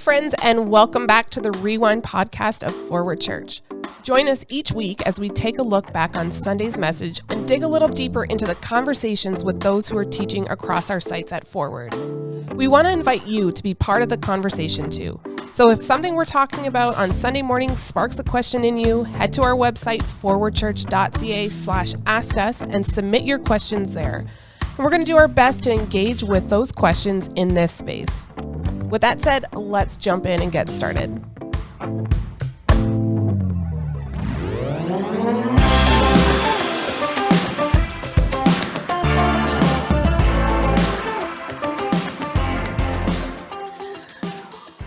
friends, and welcome back to the Rewind podcast of Forward Church. Join us each week as we take a look back on Sunday's message and dig a little deeper into the conversations with those who are teaching across our sites at Forward. We want to invite you to be part of the conversation too. So if something we're talking about on Sunday morning sparks a question in you, head to our website, forwardchurch.ca/ask us, and submit your questions there. And we're going to do our best to engage with those questions in this space. With that said, let's jump in and get started.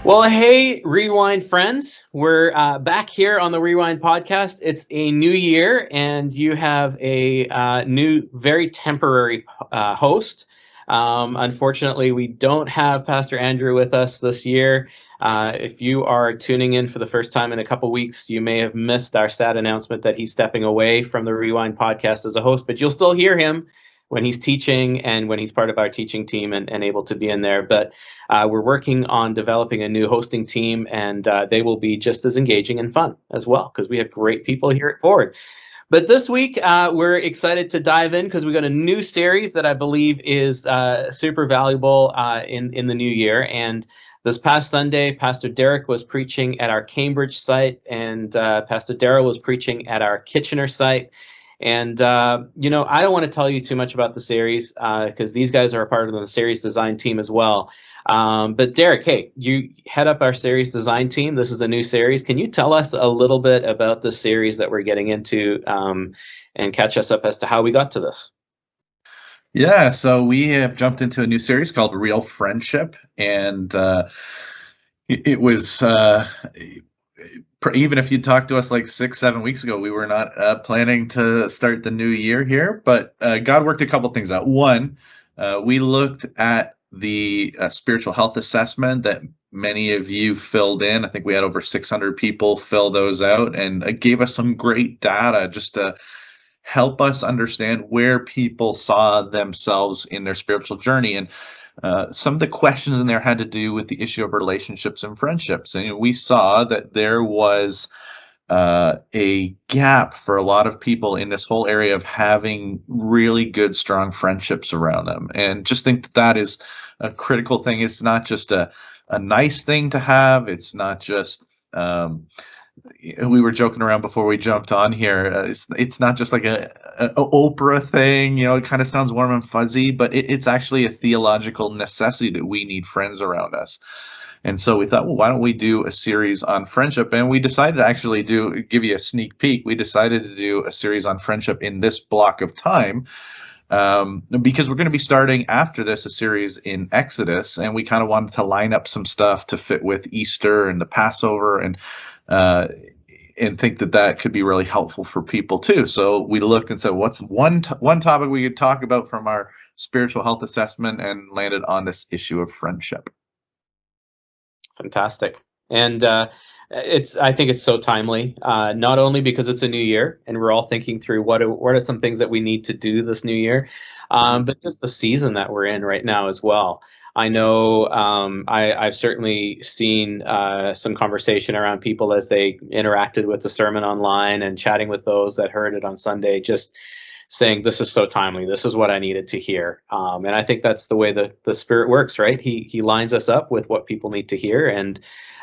Well, hey, Rewind friends. We're back here on the Rewind podcast. It's a new year, and you have a new, very temporary host. Unfortunately, we don't have Pastor Andrew with us this year. If you are tuning in for the first time in a couple weeks, you may have missed our sad announcement that he's stepping away from the Rewind podcast as a host, but you'll still hear him when he's teaching and when he's part of our teaching team and able to be in there. But we're working on developing a new hosting team, and they will be just as engaging and fun as well, because we have great people here at Forward. But this week, we're excited to dive in because we got a new series that I believe is super valuable in the new year. And this past Sunday, Pastor Derek was preaching at our Cambridge site, and Pastor Darrell was preaching at our Kitchener site. And, I don't want to tell you too much about the series because these guys are a part of the series design team as well. But Derek, hey, you head up our series design team. This is a new series. Can you tell us a little bit about the series that we're getting into and catch us up as to how we got to this? Yeah, so we have jumped into a new series called Real Friendship. And it was... even if you talked to us like 6-7 weeks ago, we were not planning to start the new year here, but God worked a couple things out. One, we looked at the spiritual health assessment that many of you filled in. I think we had over 600 people fill those out, and it gave us some great data just to help us understand where people saw themselves in their spiritual journey. And some of the questions in there had to do with the issue of relationships and friendships. And we saw that there was a gap for a lot of people in this whole area of having really good, strong friendships around them. And just think that that is a critical thing. It's not just a nice thing to have. It's not just... we were joking around before we jumped on here. It's not just like a Oprah thing, it kind of sounds warm and fuzzy, but it's actually a theological necessity that we need friends around us. And so we thought, well, why don't we do a series on friendship? And we decided to actually give you a sneak peek. We decided to do a series on friendship in this block of time because we're going to be starting after this a series in Exodus, and we kind of wanted to line up some stuff to fit with Easter and the Passover and think that could be really helpful for people too. So we looked and said, what's one topic we could talk about from our spiritual health assessment, and landed on this issue of friendship. Fantastic. And I think it's so timely, not only because it's a new year and we're all thinking through what are some things that we need to do this new year, but just the season that we're in right now as well. I know I've certainly seen some conversation around people as they interacted with the sermon online and chatting with those that heard it on Sunday, just saying, this is so timely. This is what I needed to hear. And I think that's the way the Spirit works, right? He lines us up with what people need to hear. And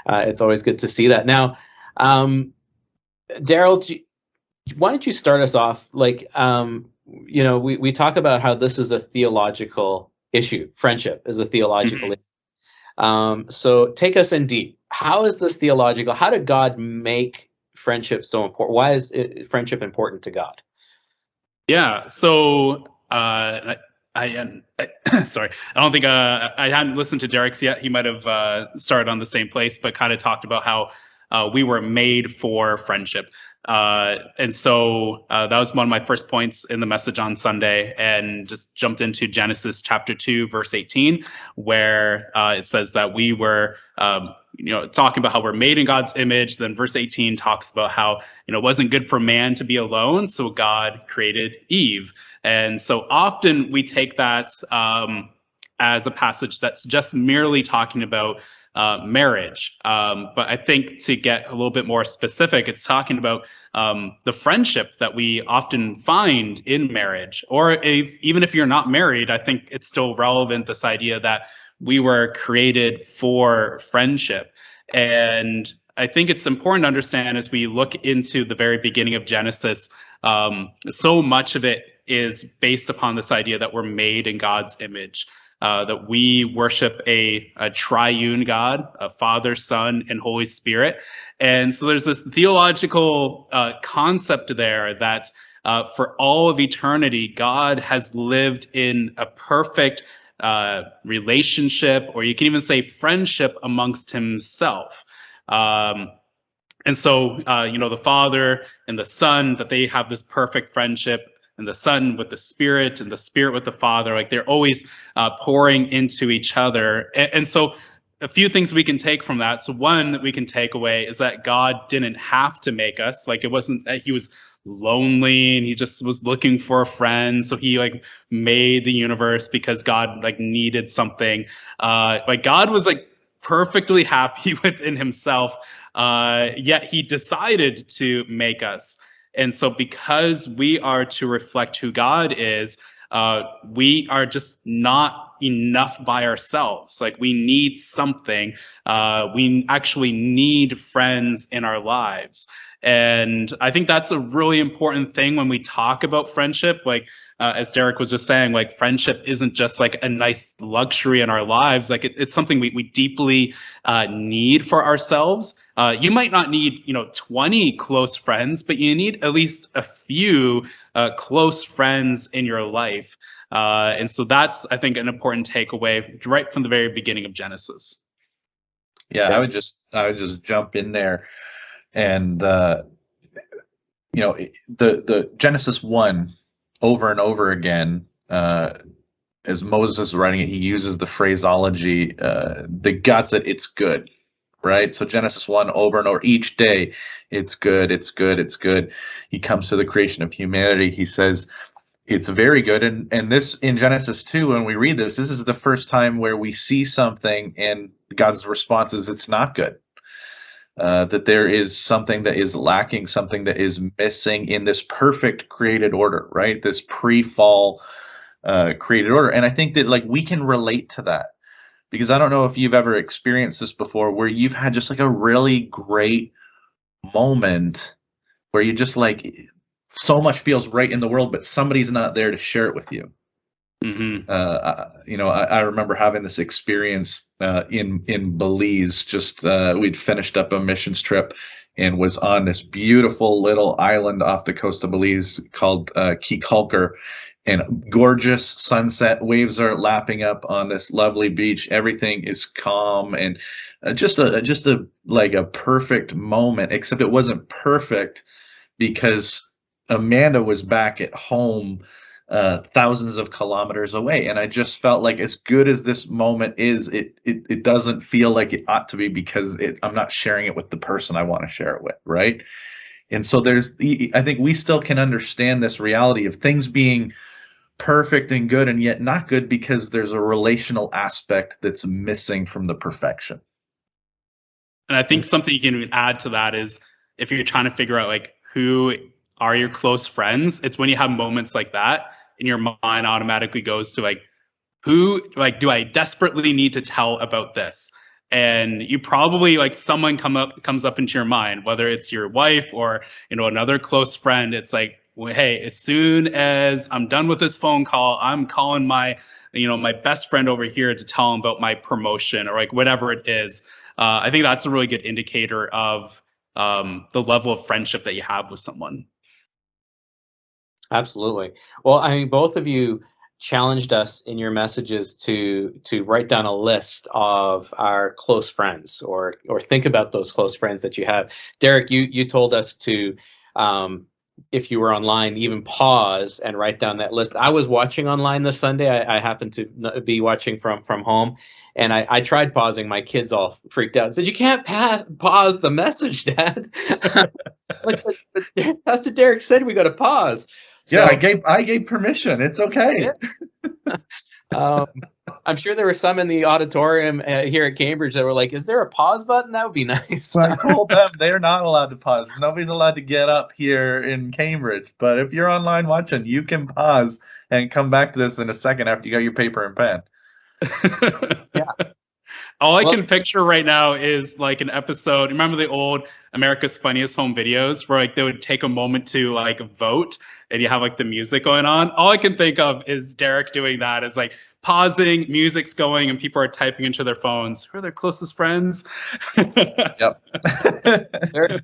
it's always good to see that. Now, Darrell, why don't you start us off? We talk about how this is a theological issue. Friendship is a theological issue. So take us in deep. How is this theological? How did God make friendship so important? Why is friendship important to God? Yeah. So sorry, I don't think I hadn't listened to Derek's yet. He might have started on the same place, but kind of talked about how we were made for friendship. And so that was one of my first points in the message on Sunday, and just jumped into Genesis chapter 2, verse 18, where it says that we were, talking about how we're made in God's image. Then verse 18 talks about how, it wasn't good for man to be alone, so God created Eve. And so often we take that as a passage that's just merely talking about marriage. But I think to get a little bit more specific, it's talking about the friendship that we often find in marriage, or even if you're not married, I think it's still relevant, this idea that we were created for friendship. And I think it's important to understand as we look into the very beginning of Genesis, so much of it is based upon this idea that we're made in God's image, that we worship a triune God, a Father, Son, and Holy Spirit. And so there's this theological concept there that for all of eternity, God has lived in a perfect relationship, or you can even say friendship amongst himself. And so, the Father and the Son, that they have this perfect friendship, and the Son with the Spirit and the Spirit with the Father, like they're always pouring into each other. And so a few things we can take from that. So one that we can take away is that God didn't have to make us. Like, it wasn't that he was lonely and he just was looking for a friend, so he like made the universe because God like needed something. Like God was like perfectly happy within himself, yet he decided to make us. And so because we are to reflect who God is, we are just not enough by ourselves. Like, we need something. We actually need friends in our lives. And I think that's a really important thing when we talk about friendship. Like, as Derek was just saying, like, friendship isn't just like a nice luxury in our lives. Like, it's something we deeply need for ourselves. You might not need, 20 close friends, but you need at least a few close friends in your life. And so that's, I think, an important takeaway right from the very beginning of Genesis. Yeah, I would just jump in there, and the Genesis 1 over and over again, as Moses is writing it, he uses the phraseology, that God said it's good, right? So Genesis 1 over and over, each day, it's good, it's good, it's good. He comes to the creation of humanity. He says it's very good. And this in Genesis 2, when we read this is the first time where we see something and God's response is it's not good. That there is something that is lacking, something that is missing in this perfect created order, right? This pre-fall created order. And I think that like we can relate to that, because I don't know if you've ever experienced this before, where you've had just like a really great moment where you just like so much feels right in the world, but somebody's not there to share it with you. Mm-hmm. I remember having this experience in Belize. Just we'd finished up a missions trip and was on this beautiful little island off the coast of Belize called Kikulker, and gorgeous sunset. Waves are lapping up on this lovely beach. Everything is calm and just a perfect moment. Except it wasn't perfect because Amanda was back at home, thousands of kilometers away, and I just felt like, as good as this moment is, it doesn't feel like it ought to be, because I'm not sharing it with the person I want to share it with, right? And so I think we still can understand this reality of things being perfect and good and yet not good, because there's a relational aspect that's missing from the perfection. And I think something you can add to that is, if you're trying to figure out like who are your close friends, it's when you have moments like that and your mind automatically goes to like, who, like, do I desperately need to tell about this? And you probably, like, someone comes up into your mind, whether it's your wife or, another close friend. It's like, well, hey, as soon as I'm done with this phone call, I'm calling my best friend over here to tell him about my promotion, or like whatever it is. I think that's a really good indicator of the level of friendship that you have with someone. Absolutely. Well, I mean, both of you challenged us in your messages to write down a list of our close friends, or think about those close friends that you have. Derek, you told us to, if you were online, even pause and write down that list. I was watching online this Sunday. I happened to be watching from home, and I tried pausing. My kids all freaked out and said, "You can't pause the message, Dad." but Pastor Derek said we got to pause. Yeah, so, I gave permission. It's okay. Yeah. I'm sure there were some in the auditorium here at Cambridge that were like, "Is there a pause button? That would be nice." So I told them they're not allowed to pause. Nobody's allowed to get up here in Cambridge. But if you're online watching, you can pause and come back to this in a second after you got your paper and pen. Yeah. All I can picture right now is like an episode. Remember the old America's Funniest Home Videos where like they would take a moment to like vote and you have like the music going on? All I can think of is Derek doing that, is like pausing, music's going, and people are typing into their phones. Who are their closest friends? Yep.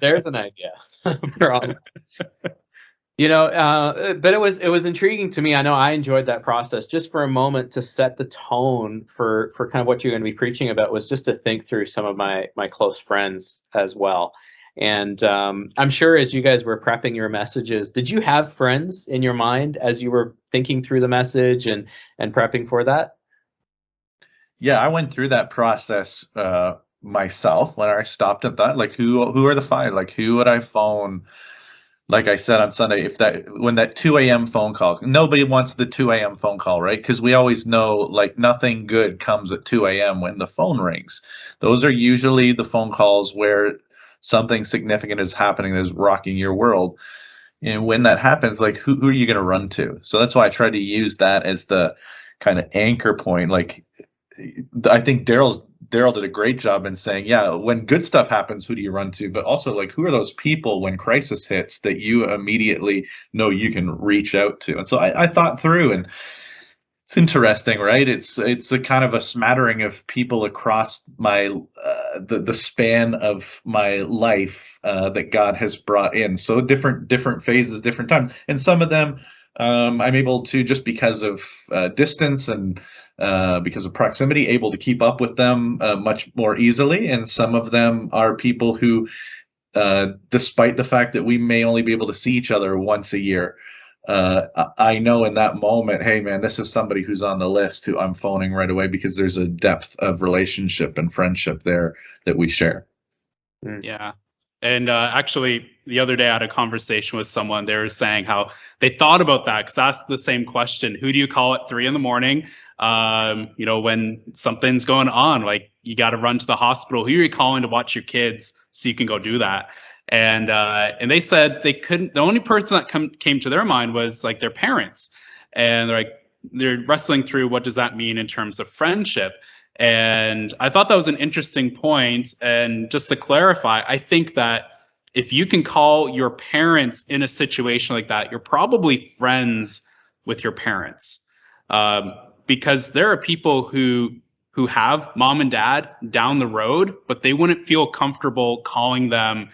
There's an idea for all. You know, but it was intriguing to me. I know I enjoyed that process. Just for a moment to set the tone for kind of what you're going to be preaching about was just to think through some of my close friends as well. And I'm sure as you guys were prepping your messages, did you have friends in your mind as you were thinking through the message and prepping for that? Yeah, I went through that process myself when I stopped and thought, like, who are the five? Like, who would I phone? Like I said on Sunday, when that 2 a.m. phone call, nobody wants the 2 a.m. phone call, right? Because we always know like nothing good comes at 2 a.m. when the phone rings. Those are usually the phone calls where something significant is happening that is rocking your world. And when that happens, like who are you going to run to? So that's why I try to use that as the kind of anchor point. Like I think Daryl did a great job in saying, yeah, when good stuff happens, who do you run to? But also, like, who are those people when crisis hits that you immediately know you can reach out to? And so I thought through, and it's interesting, right? It's a kind of a smattering of people across my the span of my life that God has brought in. So different phases, different times, and some of them I'm able to, just because of distance and because of proximity, able to keep up with them much more easily. And some of them are people who, despite the fact that we may only be able to see each other once a year, I know in that moment, hey man, this is somebody who's on the list who I'm phoning right away, because there's a depth of relationship and friendship there that we share. Yeah. And actually, the other day I had a conversation with someone. They were saying how they thought about that, because I asked the same question: who do you call at 3 a.m? When something's going on, like you got to run to the hospital. Who are you calling to watch your kids so you can go do that? And they said they couldn't. The only person that came to their mind was like their parents, and they're wrestling through what does that mean in terms of friendship. And I thought that was an interesting point. And just to clarify, I think that if you can call your parents in a situation like that, you're probably friends with your parents, because there are people who have mom and dad down the road, but they wouldn't feel comfortable calling them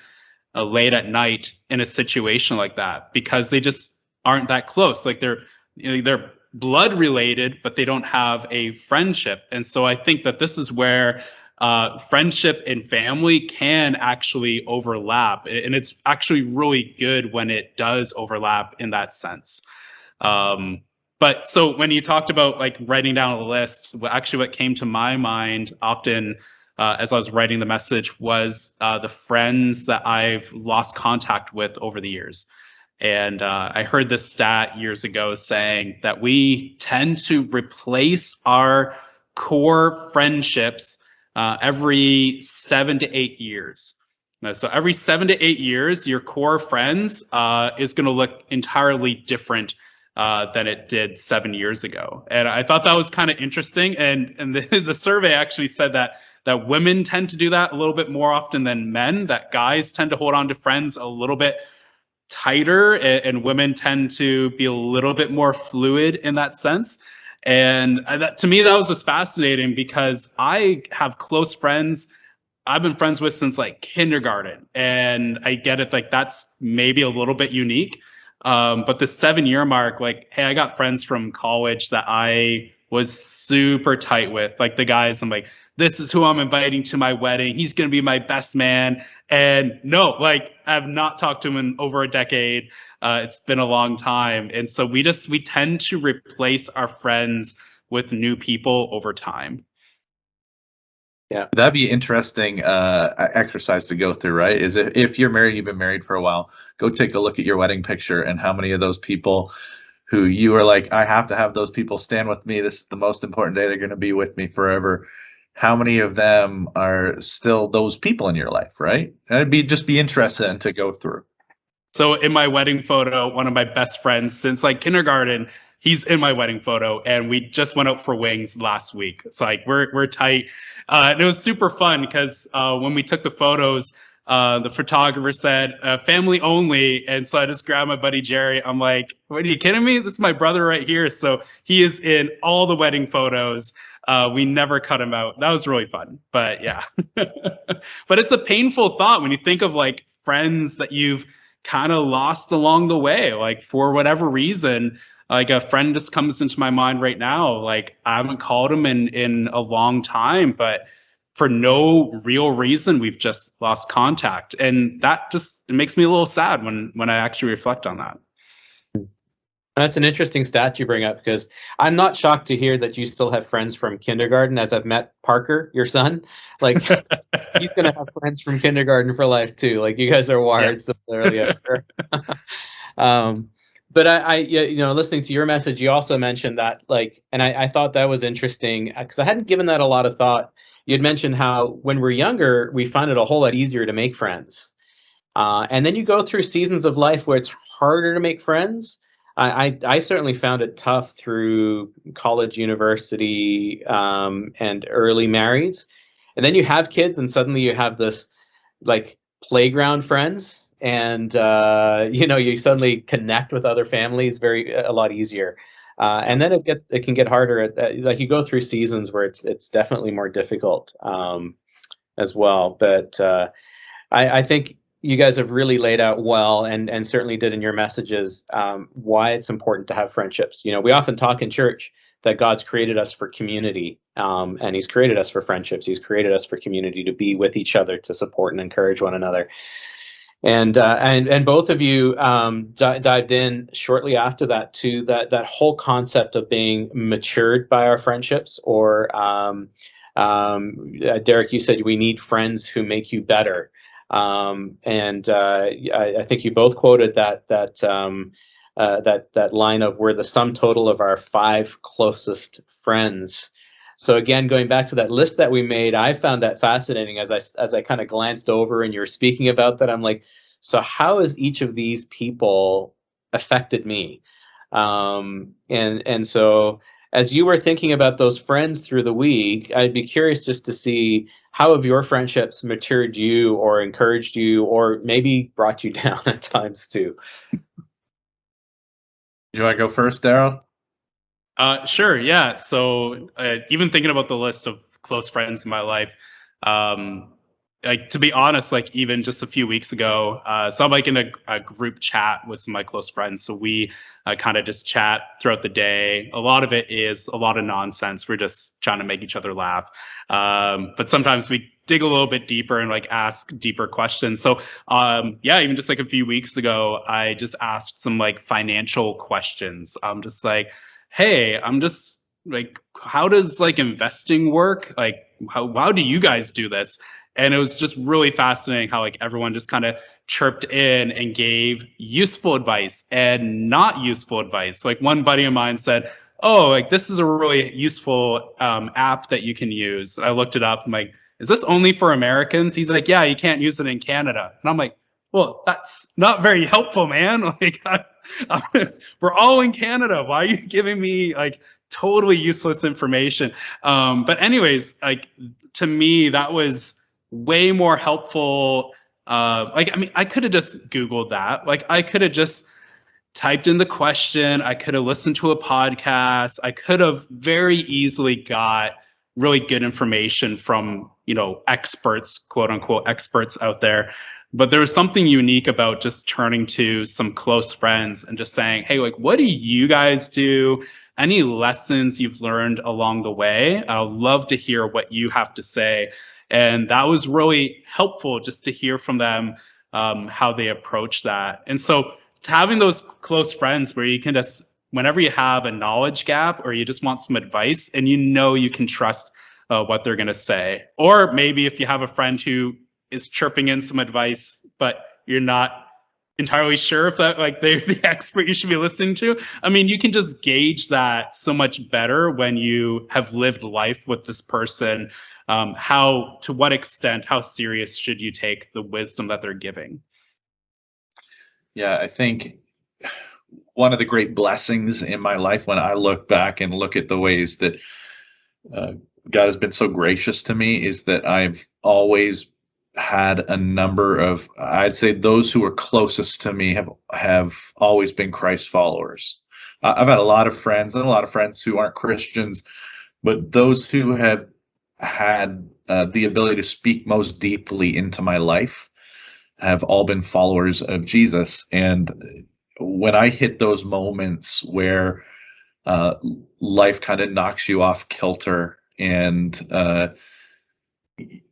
late at night in a situation like that, because they just aren't that close. Like they're blood related, but they don't have a friendship. And so I think that this is where friendship and family can actually overlap. And it's actually really good when it does overlap in that sense. But so when you talked about like writing down a list, what came to my mind often as I was writing the message was the friends that I've lost contact with over the years. And I heard this stat years ago saying that we tend to replace our core friendships every 7 to 8 years. So every 7 to 8 years, your core friends is going to look entirely different than it did 7 years ago. And I thought that was kind of interesting. And the survey actually said that women tend to do that a little bit more often than men, that guys tend to hold on to friends a little bit tighter, and women tend to be a little bit more fluid in that sense. And that, to me, that was just fascinating, because I have close friends I've been friends with since like kindergarten, and I get it, like that's maybe a little bit unique. But the 7-year mark, like, hey, I got friends from college that I was super tight with, like the guys I'm like, this is who I'm inviting to my wedding. He's going to be my best man. And no, like I've not talked to him in over a decade. It's been a long time. And so we tend to replace our friends with new people over time. Yeah, that'd be interesting exercise to go through, right? Is if you're married, you've been married for a while, go take a look at your wedding picture and how many of those people who you are like, I have to have those people stand with me. This is the most important day. They're going to be with me forever. How many of them are still those people in your life, right? And it'd be interesting to go through. So in my wedding photo, one of my best friends since like kindergarten, he's in my wedding photo, and we just went out for wings last week. It's like we're tight, and it was super fun because when we took the photos, the photographer said family only, and so I just grabbed my buddy Jerry. I'm like, "What, are you kidding me? This is my brother right here." So he is in all the wedding photos. We never cut him out. That was really fun. But yeah, but it's a painful thought when you think of like friends that you've kind of lost along the way, like for whatever reason. Like a friend just comes into my mind right now. Like I haven't called him in a long time, but for no real reason, we've just lost contact. And that just, it makes me a little sad when I actually reflect on that. That's an interesting stat you bring up, because I'm not shocked to hear that you still have friends from kindergarten, as I've met Parker, your son. Like he's going to have friends from kindergarten for life too. Like you guys are wired similarly. But I, listening to your message, you also mentioned that, like, and I thought that was interesting because I hadn't given that a lot of thought. You'd mentioned how when we're younger, we find it a whole lot easier to make friends. And then you go through seasons of life where it's harder to make friends. I certainly found it tough through college, university, and early marrieds. And then you have kids, and suddenly you have this like playground friends. And you suddenly connect with other families a lot easier, and then it can get harder. Like you go through seasons where it's definitely more difficult as well. But I think you guys have really laid out well, and certainly did in your messages, why it's important to have friendships. We often talk in church that God's created us for community, and He's created us for friendships. He's created us for community, to be with each other, to support and encourage one another. And both of you dived in shortly after that to that whole concept of being matured by our friendships, or Derek, you said we need friends who make you better, and I think you both quoted that line of, we're the sum total of our 5 closest friends. So again, going back to that list that we made, I found that fascinating as I kind of glanced over and you're speaking about that. I'm like, so how has each of these people affected me? And so as you were thinking about those friends through the week, I'd be curious just to see, how have your friendships matured you, or encouraged you, or maybe brought you down at times too? Do I go first, Daryl? Sure, yeah. So even thinking about the list of close friends in my life, like, to be honest, like even just a few weeks ago, so I'm like in a group chat with some of my close friends. So we kind of just chat throughout the day. A lot of it is a lot of nonsense. We're just trying to make each other laugh. But sometimes we dig a little bit deeper and like ask deeper questions. So even just like a few weeks ago, I just asked some like financial questions. I'm just like, hey, I'm just like, how does like investing work? Like, how do you guys do this? And it was just really fascinating how like everyone just kind of chirped in and gave useful advice and not useful advice. Like one buddy of mine said, oh, like this is a really useful app that you can use. I looked it up. I'm like, is this only for Americans? He's like, yeah, you can't use it in Canada. And I'm like, well, that's not very helpful, man. Like, we're all in Canada. Why are you giving me like totally useless information? But anyways, like to me, that was way more helpful. I could have just Googled that. Like I could have just typed in the question. I could have listened to a podcast. I could have very easily got really good information from, experts, quote unquote, experts out there. But there was something unique about just turning to some close friends and just saying, hey, like, what do you guys do? Any lessons you've learned along the way? I'd love to hear what you have to say. And that was really helpful just to hear from them how they approach that. And so having those close friends where you can just, whenever you have a knowledge gap or you just want some advice and you can trust what they're going to say. Or maybe if you have a friend who is chirping in some advice, but you're not entirely sure if that like they're the expert you should be listening to. I mean, you can just gauge that so much better when you have lived life with this person. To what extent, how serious should you take the wisdom that they're giving? Yeah, I think one of the great blessings in my life when I look back and look at the ways that God has been so gracious to me is that I've always had a number of, I'd say those who are closest to me have always been Christ followers. I've had a lot of friends and a lot of friends who aren't Christians, but those who have had the ability to speak most deeply into my life have all been followers of Jesus. And when I hit those moments where life kind of knocks you off kilter and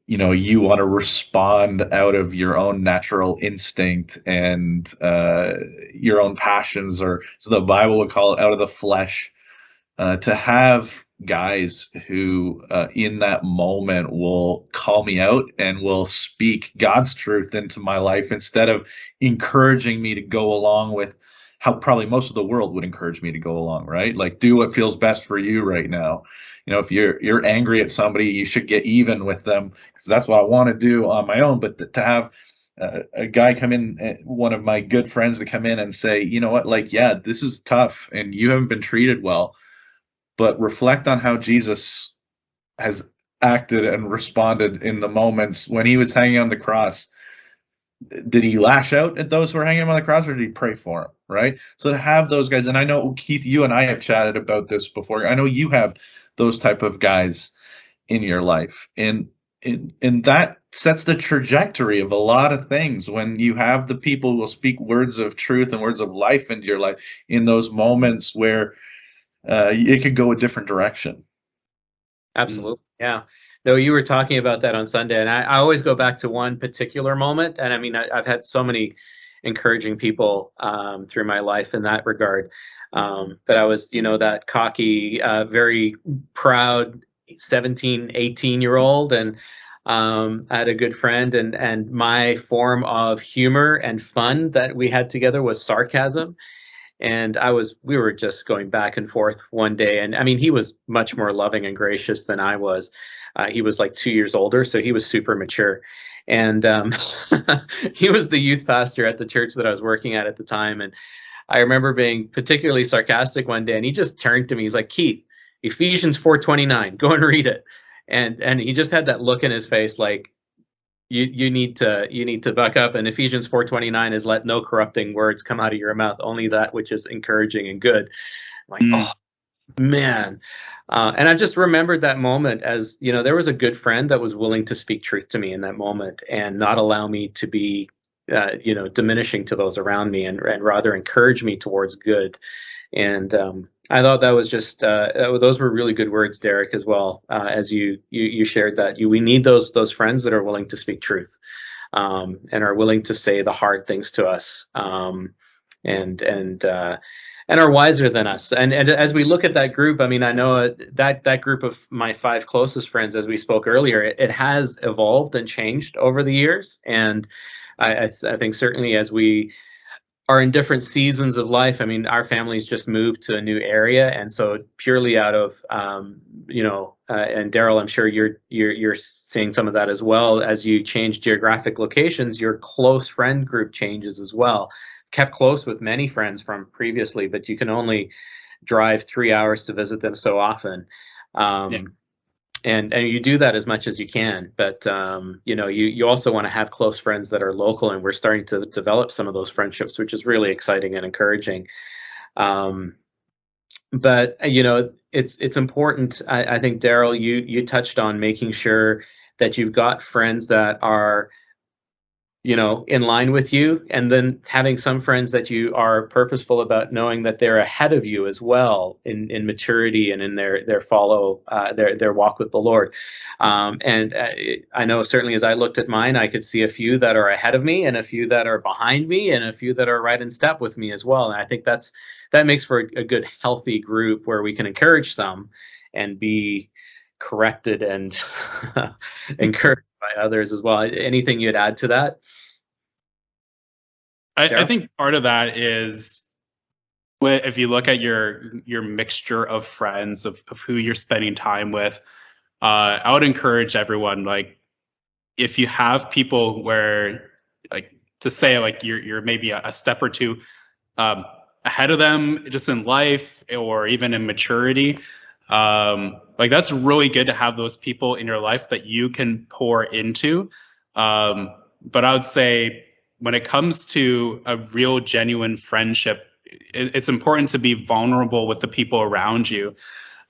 you want to respond out of your own natural instinct and your own passions, or so the Bible would call it, out of the flesh, to have guys who in that moment will call me out and will speak God's truth into my life instead of encouraging me to go along with how probably most of the world would encourage me to go along, right? Like, do what feels best for you right now. If you're angry at somebody, you should get even with them, because that's what I want to do on my own. But to have a guy come in, one of my good friends, to come in and say, you know what, like, yeah, this is tough and you haven't been treated well, but reflect on how Jesus has acted and responded in the moments when he was hanging on the cross. Did he lash out at those who were hanging him on the cross, or did he pray for him? Right. So to have those guys, and I know, Keith, you and I have chatted about this before. I know you have those type of guys in your life, and that sets the trajectory of a lot of things. When you have the people who will speak words of truth and words of life into your life in those moments where it could go a different direction. Absolutely. Yeah. No, you were talking about that on Sunday, and I always go back to one particular moment. And I mean, I've had so many encouraging people through my life in that regard. But I was, that cocky, very proud 17, 18-year-old. And I had a good friend, and my form of humor and fun that we had together was sarcasm. And we were just going back and forth one day. And I mean, he was much more loving and gracious than I was. He was like 2 years older, so he was super mature. And he was the youth pastor at the church that I was working at the time. And I remember being particularly sarcastic one day, and he just turned to me. He's like, Keith, Ephesians 4:29, go and read it. And he just had that look in his face like, you need to buck up. And Ephesians 4:29 is, let no corrupting words come out of your mouth, only that which is encouraging and good. I'm like, oh man. And I just remembered that moment as, there was a good friend that was willing to speak truth to me in that moment and not allow me to be, diminishing to those around me, and rather encourage me towards good. And I thought that was just those were really good words, Derek, as well, as you shared that we need those friends that are willing to speak truth, and are willing to say the hard things to us, and are wiser than us. And as we look at that group, I mean, I know that group of my 5 closest friends, as we spoke earlier, it has evolved and changed over the years. And I think certainly as we are in different seasons of life. I mean, our family's just moved to a new area, and so purely out of, and Daryl, I'm sure you're seeing some of that as well. As you change geographic locations, your close friend group changes as well. Kept close with many friends from previously, but you can only drive 3 hours to visit them so often. Yeah. And you do that as much as you can, but you also want to have close friends that are local, and we're starting to develop some of those friendships, which is really exciting and encouraging. But it's important. I think, Daryl, you touched on making sure that you've got friends that are in line with you, and then having some friends that you are purposeful about knowing that they're ahead of you as well in maturity and in their walk with the Lord. And I know certainly as I looked at mine, I could see a few that are ahead of me, and a few that are behind me, and a few that are right in step with me as well. And I think that makes for a good, healthy group where we can encourage some and be corrected and encouraged by others as well. Anything you'd add to that? I think part of that is, if you look at your mixture of friends, of who you're spending time with, I would encourage everyone, like, if you have people where, like, to say, like, you're maybe a step or two ahead of them just in life or even in maturity, like, that's really good to have those people in your life that you can pour into. But I would say, when it comes to a real genuine friendship, it's important to be vulnerable with the people around you.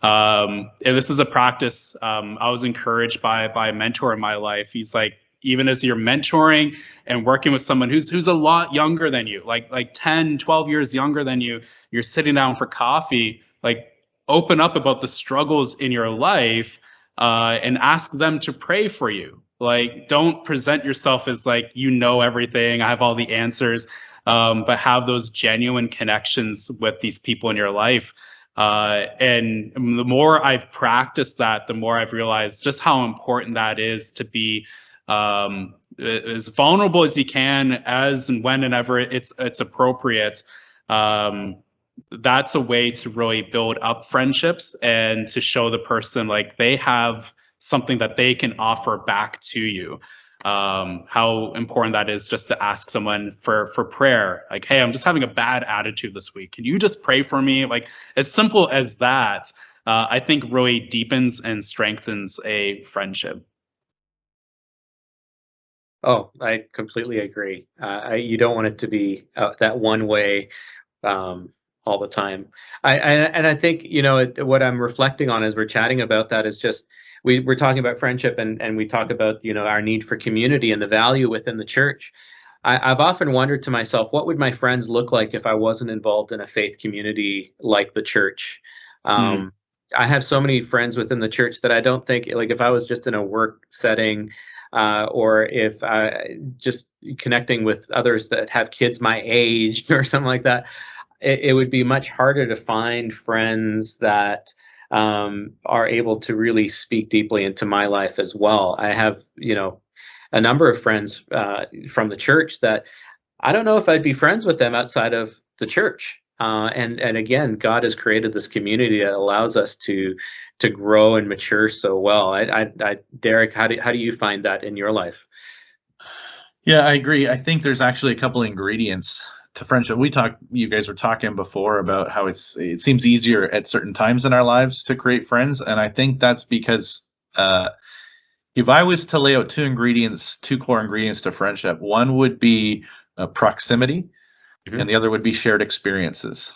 And this is a practice I was encouraged by a mentor in my life. He's like, even as you're mentoring and working with someone who's a lot younger than you, like 10, 12 years younger than you, you're sitting down for coffee, like, open up about the struggles in your life, and ask them to pray for you. Like, don't present yourself as like, you know everything, I have all the answers, but have those genuine connections with these people in your life. And the more I've practiced that, the more I've realized just how important that is, to be as vulnerable as you can, as and whenever it's appropriate. That's a way to really build up friendships and to show the person, like, they have something that they can offer back to you. How important that is, just to ask someone for prayer. Like, hey, I'm just having a bad attitude this week. Can you just pray for me? Like, as simple as that, I think really deepens and strengthens a friendship. Oh, I completely agree. You don't want it to be that one way all the time. I think, what I'm reflecting on as we're chatting about that is just, we're talking about friendship, and we talk about, our need for community and the value within the church. I've often wondered to myself, what would my friends look like if I wasn't involved in a faith community like the church? I have so many friends within the church that I don't think, like, if I was just in a work setting, or if just connecting with others that have kids my age or something like that, it would be much harder to find friends that are able to really speak deeply into my life as well. I have, a number of friends from the church that I don't know if I'd be friends with them outside of the church. And again, God has created this community that allows us to grow and mature so well. Derek, how do you find that in your life? Yeah, I agree. I think there's actually a couple ingredients to friendship. You guys were talking before about how it seems easier at certain times in our lives to create friends, and I think that's because if I was to lay out two core ingredients to friendship, one would be proximity, and the other would be shared experiences.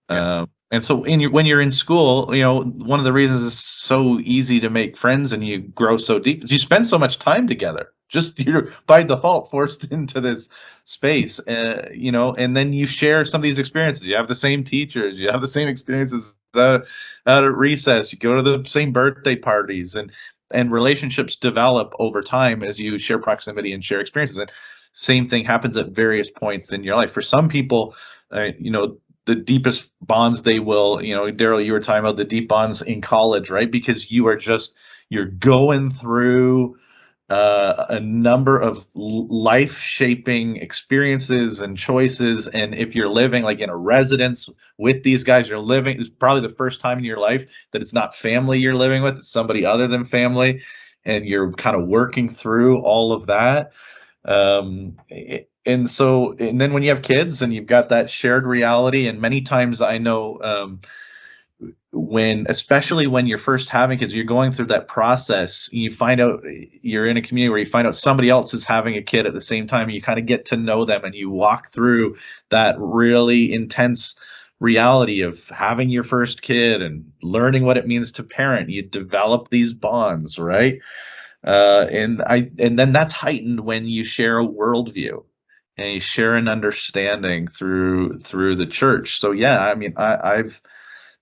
Yeah. And so when you're in school, one of the reasons it's so easy to make friends and you grow so deep is you spend so much time together. Just you're by default forced into this space, and then you share some of these experiences. You have the same teachers, you have the same experiences out at recess, you go to the same birthday parties, and relationships develop over time as you share proximity and share experiences. And same thing happens at various points in your life. For some people, the deepest bonds they will, Daryl, you were talking about the deep bonds in college, right? Because you're going through a number of life-shaping experiences and choices. And if you're living like in a residence with these guys, it's probably the first time in your life that it's not family you're living with, it's somebody other than family. And you're kind of working through all of that. And then when you have kids and you've got that shared reality, and many times I know, especially when you're first having kids, you're going through that process, you find out you're in a community where you find out somebody else is having a kid at the same time, and you kind of get to know them, and you walk through that really intense reality of having your first kid and learning what it means to parent. You develop these bonds, right? And then that's heightened when you share a worldview and you share an understanding through the church. So yeah, I mean, I've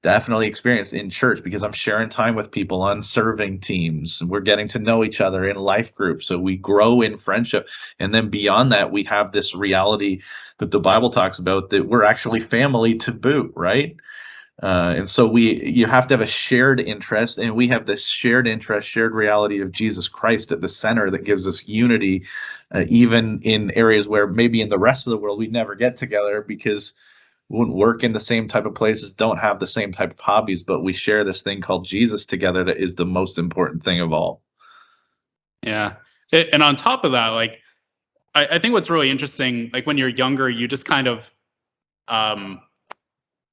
definitely experienced in church, because I'm sharing time with people on serving teams, and we're getting to know each other in life groups. So we grow in friendship. And then beyond that, we have this reality that the Bible talks about, that we're actually family to boot, right? And so you have to have a shared interest, and we have this shared interest, shared reality of Jesus Christ at the center that gives us unity even in areas where maybe in the rest of the world we'd never get together because we wouldn't work in the same type of places, don't have the same type of hobbies, but we share this thing called Jesus together that is the most important thing of all. Yeah. And on top of that, like, I think what's really interesting, like when you're younger, you just kind of,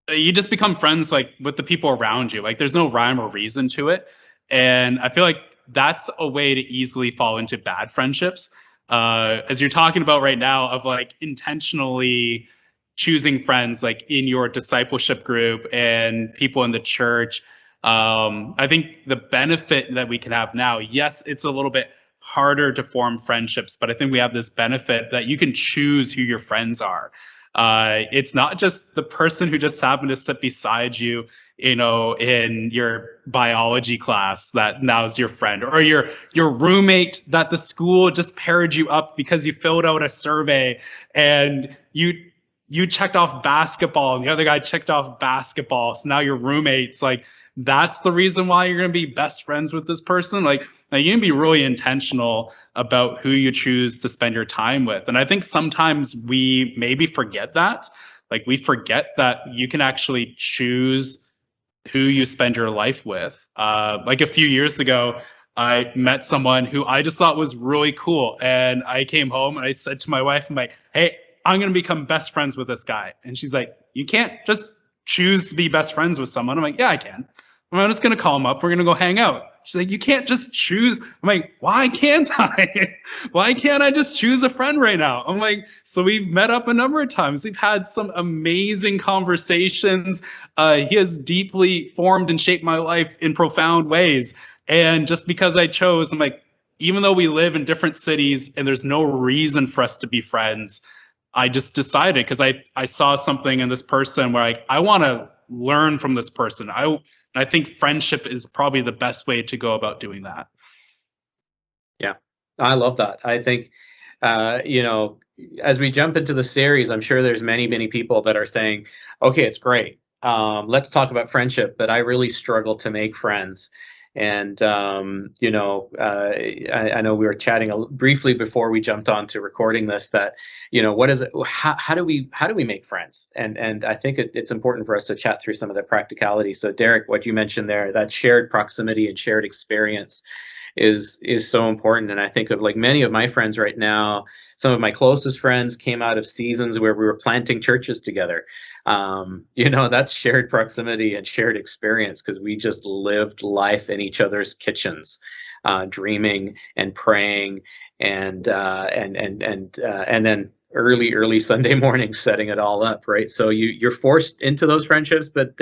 you just become friends like with the people around you. Like there's no rhyme or reason to it. And I feel like that's a way to easily fall into bad friendships. As you're talking about right now, of like intentionally choosing friends like in your discipleship group and people in the church. I think the benefit that we can have now, yes, it's a little bit harder to form friendships, but I think we have this benefit that you can choose who your friends are. It's not just the person who just happened to sit beside you, you know, in your biology class that now is your friend, or your roommate that the school just paired you up because you filled out a survey and you checked off basketball and the other guy checked off basketball. So now you're roommates. Like that's the reason why you're going to be best friends with this person. Like you can be really intentional about who you choose to spend your time with. And I think sometimes we maybe forget that. Like we forget that you can actually choose who you spend your life with. Like a few years ago, I met someone who I just thought was really cool. And I came home and I said to my wife, I'm like, hey, I'm going to become best friends with this guy. And she's like, you can't just choose to be best friends with someone. I'm like, yeah, I can. I'm just going to call him up. We're going to go hang out. She's like, you can't just choose. I'm like, why can't I? Why can't I just choose a friend right now? I'm like, so we've met up a number of times. We've had some amazing conversations. He has deeply formed and shaped my life in profound ways. And just because I chose, I'm like, even though we live in different cities and there's no reason for us to be friends, I just decided because I saw something in this person where I want to learn from this person. I think friendship is probably the best way to go about doing that. Yeah, I love that. I think, you know, as we jump into the series, I'm sure there's many people that are saying, okay, it's great. Let's talk about friendship, but I really struggle to make friends. And, you know, I know we were chatting briefly before we jumped on to recording this that, you know, what is it? How do we make friends? And I think it's important for us to chat through some of the practicality. So Derek, what you mentioned there, that shared proximity and shared experience is so important. And I think of like many of my friends right now, some of my closest friends came out of seasons where we were planting churches together. You know, that's shared proximity and shared experience because we just lived life in each other's kitchens, dreaming and praying and then early Sunday morning setting it all up, right? So you're forced into those friendships, but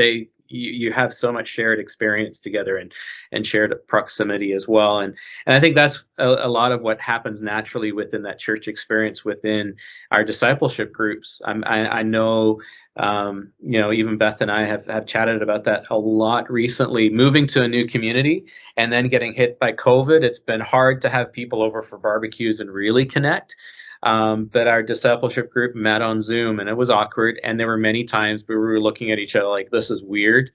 you have so much shared experience together and shared proximity as well. And I think that's a lot of what happens naturally within that church experience within our discipleship groups. I know, you know, even Beth and I have chatted about that a lot recently, moving to a new community and then getting hit by COVID. It's been hard to have people over for barbecues and really connect. But our discipleship group met on Zoom and it was awkward. And there were many times where we were looking at each other like, this is weird.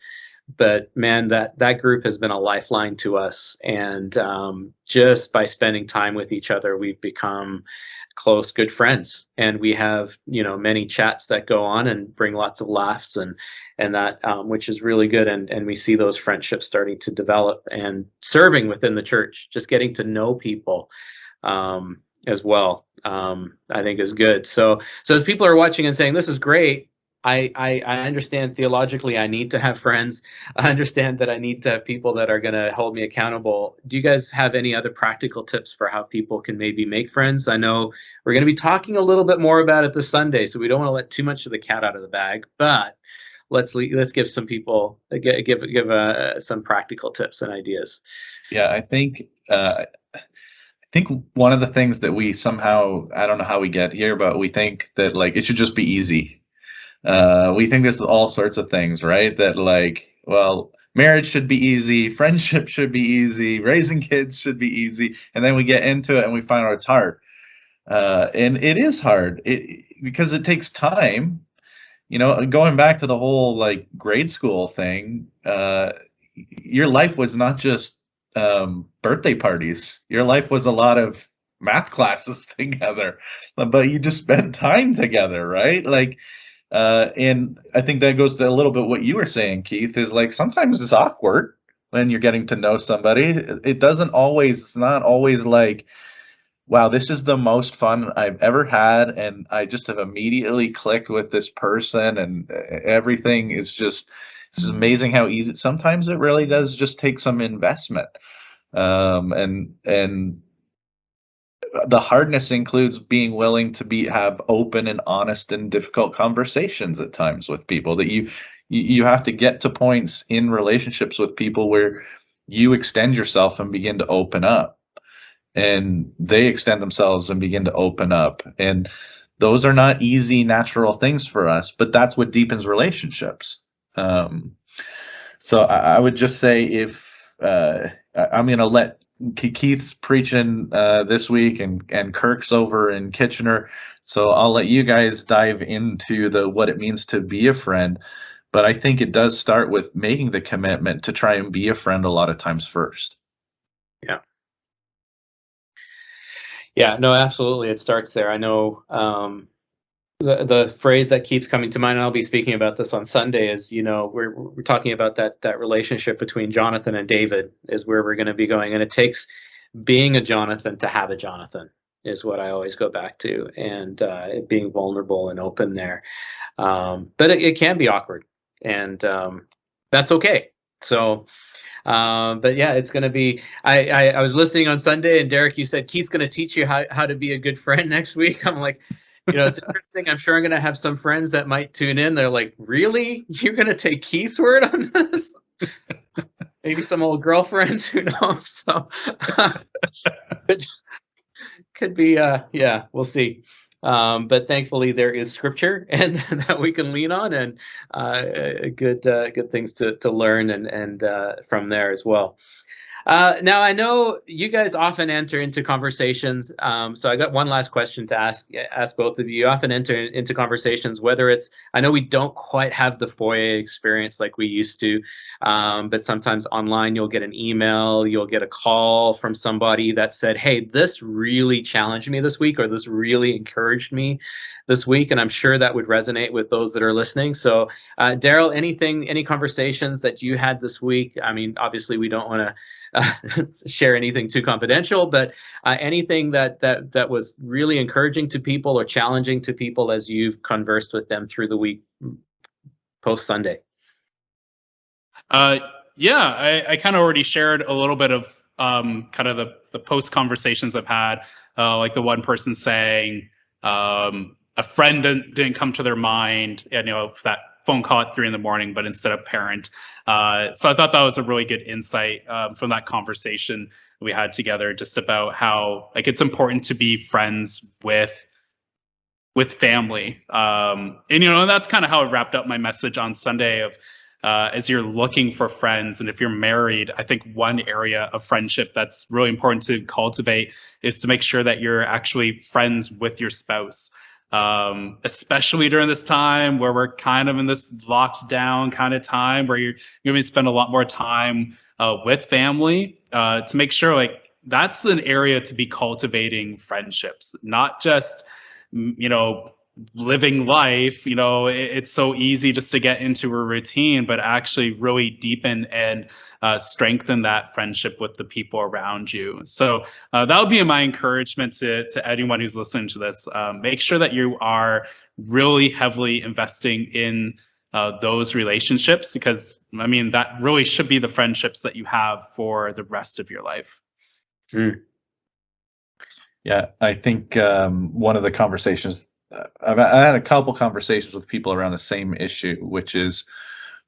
But man, that group has been a lifeline to us. And just by spending time with each other, we've become close, good friends. And we have, you know, many chats that go on and bring lots of laughs and that, which is really good. And we see those friendships starting to develop and serving within the church, just getting to know people as well, I think is good. So as people are watching and saying, this is great, I understand theologically I need to have friends. I understand that I need to have people that are going to hold me accountable. Do you guys have any other practical tips for how people can maybe make friends? I know we're going to be talking a little bit more about it this Sunday, so we don't want to let too much of the cat out of the bag, but let's give some people, give some practical tips and ideas. Yeah, I think one of the things that we somehow, I don't know how we get here, but we think that like it should just be easy. We think this is all sorts of things, right? That like, well, marriage should be easy, friendship should be easy, raising kids should be easy. And then we get into it and we find out it's hard. And it is hard because it takes time. You know, going back to the whole like grade school thing, your life was not just birthday parties. Your life was a lot of math classes together, but you just spend time together, right? Like, and I think that goes to a little bit what you were saying, Keith, is like sometimes it's awkward when you're getting to know somebody. It's not always like, wow, this is the most fun I've ever had, and I just have immediately clicked with this person, and everything is just, it's just amazing how easy. Sometimes it really does just take some investment, and the hardness includes being willing to have open and honest and difficult conversations at times with people. That you have to get to points in relationships with people where you extend yourself and begin to open up, and they extend themselves and begin to open up. And those are not easy, natural things for us, but that's what deepens relationships. So I would just say, if I'm going to let Keith's preaching this week, and Kirk's over in Kitchener, so I'll let you guys dive into what it means to be a friend. But I think it does start with making the commitment to try and be a friend a lot of times first. Yeah. Yeah, no, absolutely. It starts there. I know the phrase that keeps coming to mind, and I'll be speaking about this on Sunday, is, we're talking about that relationship between Jonathan and David is where we're going to be going. And it takes being a Jonathan to have a Jonathan, is what I always go back to, and being vulnerable and open there. But it can be awkward, and that's okay. So, but yeah, it's going to be, I was listening on Sunday, and Derek, you said Keith's going to teach you how to be a good friend next week. I'm like, it's interesting. I'm sure I'm going to have some friends that might tune in. They're like, really? You're going to take Keith's word on this? Maybe some old girlfriends, who knows? So could be, yeah, we'll see. But thankfully there is scripture and that we can lean on, and good things to learn and from there as well. Now, I know you guys often enter into conversations. So I got one last question to ask both of you. You often enter into conversations, whether it's, I know we don't quite have the foyer experience like we used to, but sometimes online you'll get an email, you'll get a call from somebody that said, hey, this really challenged me this week, or this really encouraged me this week. And I'm sure that would resonate with those that are listening. So Daryl, any conversations that you had this week? I mean, obviously we don't want to share anything too confidential, but anything that was really encouraging to people or challenging to people as you've conversed with them through the week post Sunday. Yeah, I kind of already shared a little bit of kind of the post conversations I've had, like the one person saying a friend didn't come to their mind, and that phone call at 3 a.m, but instead of parent. So I thought that was a really good insight from that conversation we had together, just about how it's important to be friends with family. And that's kind of how I wrapped up my message on Sunday of as you're looking for friends, and if you're married, I think one area of friendship that's really important to cultivate is to make sure that you're actually friends with your spouse. Especially during this time where we're kind of in this locked down kind of time where you're going to spend a lot more time with family, to make sure that's an area to be cultivating friendships, not just, living life. It's so easy just to get into a routine, but actually really deepen and strengthen that friendship with the people around you. So that would be my encouragement to anyone who's listening to this. Make sure that you are really heavily investing in those relationships, because that really should be the friendships that you have for the rest of your life. Yeah, I think one of the conversations, I had a couple conversations with people around the same issue, which is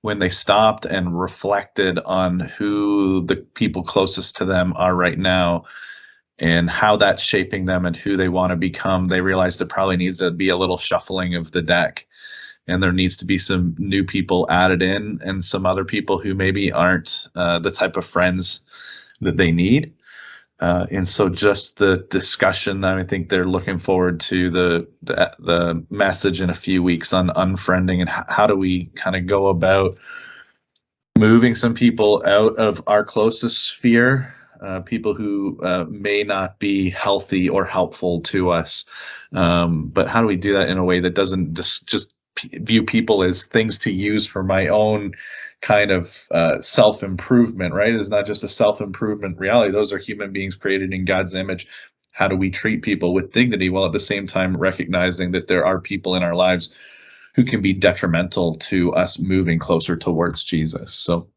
when they stopped and reflected on who the people closest to them are right now and how that's shaping them and who they want to become. They realized there probably needs to be a little shuffling of the deck, and there needs to be some new people added in, and some other people who maybe aren't the type of friends that they need. And so just the discussion, I think they're looking forward to the message in a few weeks on unfriending, and how do we kind of go about moving some people out of our closest sphere people who may not be healthy or helpful to us. But how do we do that in a way that doesn't just view people as things to use for my own kind of self-improvement, right? It's not just a self-improvement reality. Those are human beings created in God's image. How do we treat people with dignity while at the same time recognizing that there are people in our lives who can be detrimental to us moving closer towards Jesus? So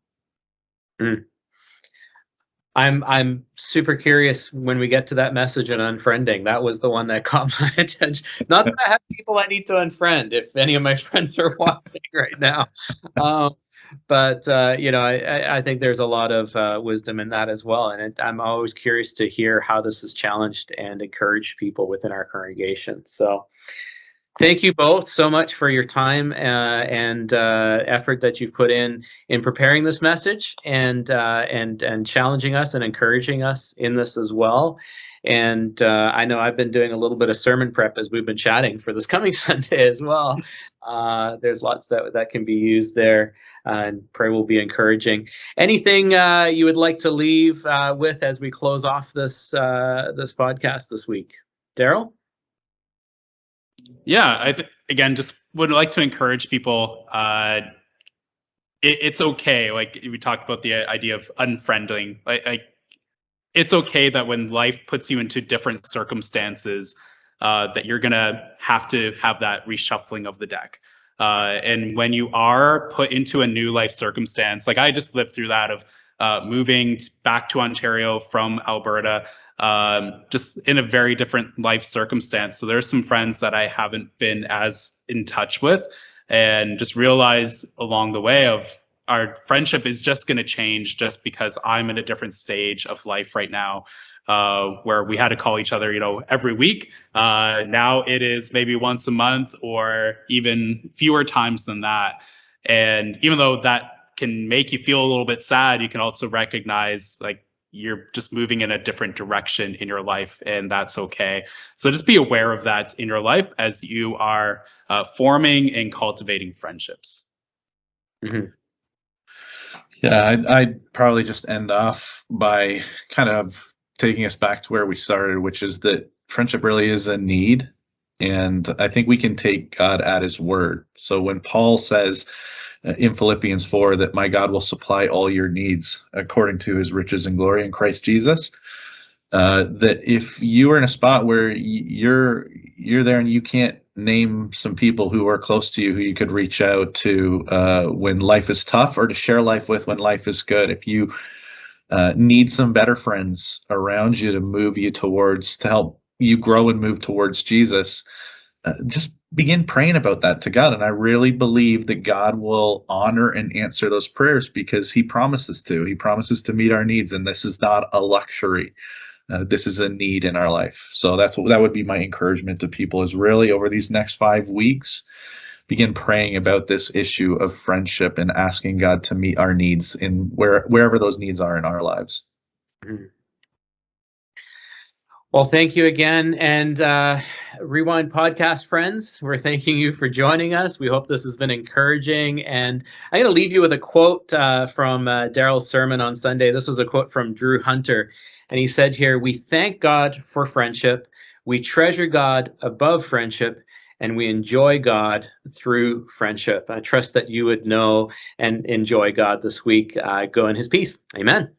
I'm super curious when we get to that message on unfriending. That was the one that caught my attention. Not that I have people I need to unfriend if any of my friends are watching right now. But I think there's a lot of wisdom in that as well. And I'm always curious to hear how this is challenged and encourage people within our congregation. So thank you both so much for your time and effort that you've put in preparing this message and challenging us and encouraging us in this as well. And I know I've been doing a little bit of sermon prep as we've been chatting for this coming Sunday as well. There's lots that can be used there, and pray will be encouraging. Anything you would like to leave with as we close off this podcast this week, Daryl? Yeah, again, just would like to encourage people. It's okay. Like we talked about the idea of unfriending. Like it's okay that when life puts you into different circumstances, that you're gonna have to have that reshuffling of the deck. And when you are put into a new life circumstance, like I just lived through that of moving back to Ontario from Alberta. Just in a very different life circumstance. So there's some friends that I haven't been as in touch with, and just realize along the way of our friendship is just going to change just because I'm in a different stage of life right now, where we had to call each other, every week. Now it is maybe once a month or even fewer times than that. And even though that can make you feel a little bit sad, you can also recognize like you're just moving in a different direction in your life, and that's okay. So just be aware of that in your life as you are forming and cultivating friendships. Mm-hmm. Yeah, I'd probably just end off by kind of taking us back to where we started, which is that friendship really is a need. And I think we can take God at his word. So when Paul says in Philippians 4 that my God will supply all your needs according to his riches and glory in Christ Jesus, that if you are in a spot where you're there and you can't name some people who are close to you who you could reach out to when life is tough, or to share life with when life is good, if you need some better friends around you to help you grow and move towards Jesus, just begin praying about that to God. And I really believe that God will honor and answer those prayers because he promises to. He promises to meet our needs, and this is not a luxury. This is a need in our life. So that would be my encouragement to people, is really over these next 5 weeks, begin praying about this issue of friendship and asking God to meet our needs in wherever those needs are in our lives. Mm-hmm. Well, thank you again. And Rewind Podcast friends, we're thanking you for joining us. We hope this has been encouraging. And I'm going to leave you with a quote from Daryl's sermon on Sunday. This was a quote from Drew Hunter. And he said here, "We thank God for friendship. We treasure God above friendship. And we enjoy God through friendship." I trust that you would know and enjoy God this week. Go in his peace. Amen.